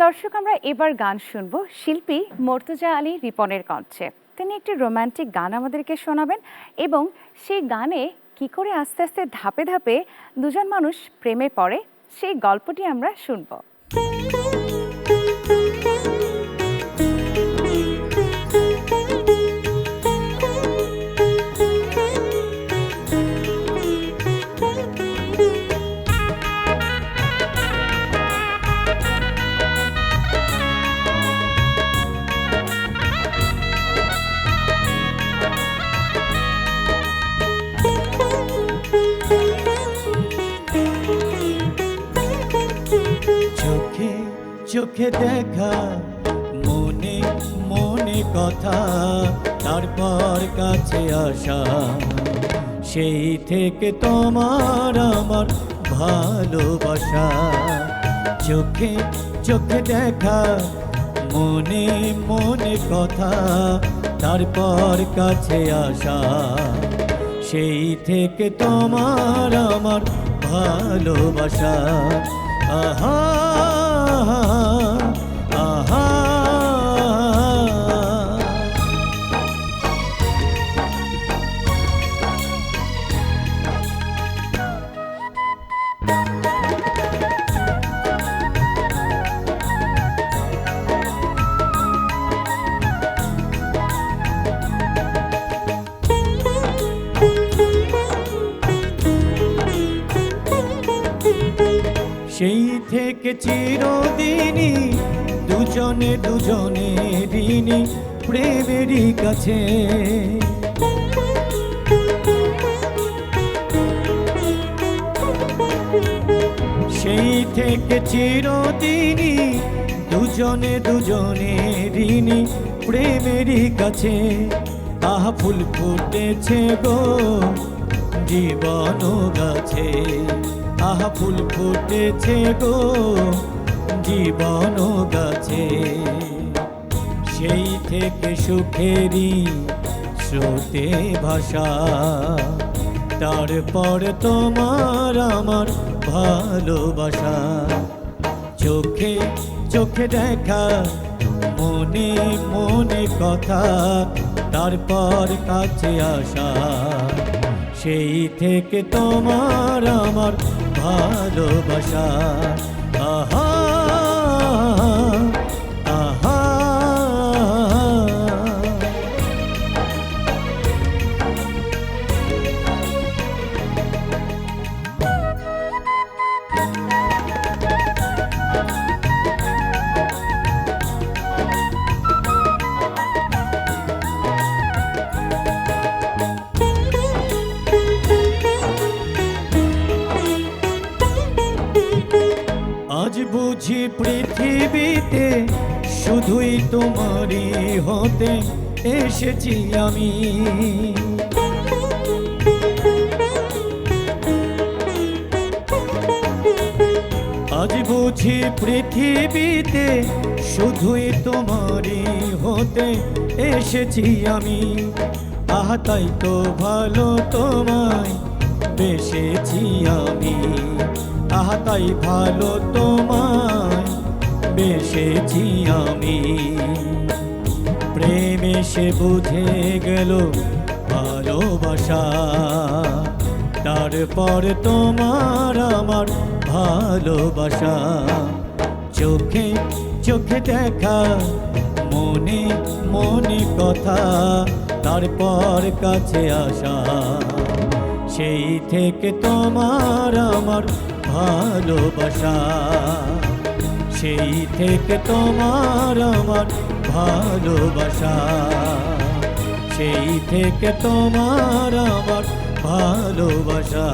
দর্শক, আমরা এবার গান শুনবো শিল্পী মর্তুজা আলী রিপনের কণ্ঠে। তিনি একটি রোমান্টিক গান আমাদেরকে শোনাবেন এবং সেই গানে কি করে আস্তে আস্তে ধাপে ধাপে দুজন মানুষ প্রেমে পড়ে সেই গল্পটি আমরা শুনবো। চোখে চোখে দেখা, মনে মনে কথা, তারপর কাছে আসা, সেই থেকে তোমার আমার ভালোবাসা। চোখে চোখে দেখা, মনে মনে কথা, তারপর কাছে আসা, সেই থেকে তোমার আমার ভালোবাসা। আহা আহা সেই থেকে চিরদিনই দুজনে দুজনে ঋণী প্রেমেরই কাছে। সেই থেকে চিরদিনই দুজনে দুজনে ঋণী প্রেমেরই কাছে। আহা ফুল ফুটেছে গো জীবন গাছে, আহা ফুল ফুটেছে গো জীবন গাছে। সেই থেকে সুখেরই স্রোতে ভাষা, তারপর তোমার আমার ভালোবাসা। চোখে চোখে দেখা, মনে মনে কথা, তারপর কাছে আসা, সেই থেকে তোমার আমার ভালোবাসা। আহা আহা আজ বুঝি পৃথিবীতে শুধুই তোমারই হতে এসেছি আমি। আজ বুঝি পৃথিবীতে শুধুই তোমারই হতে এসেছি আমি। আহা তাই তো ভালো তোমায় বেসেছি আমি। আহা তাই ভালো তোমায় বেসেছি আমি। প্রেম এসে বুঝে গেল ভালোবাসা, তারপর তোমার আমার ভালোবাসা। চোখে চোখে দেখা, মনে মনে কথা, তারপর কাছে আসা, সেই থেকে তোমার আমার ভালোবাসা। সেই থেকে তোমার আমার ভালোবাসা। সেই থেকে তোমার আমার ভালোবাসা।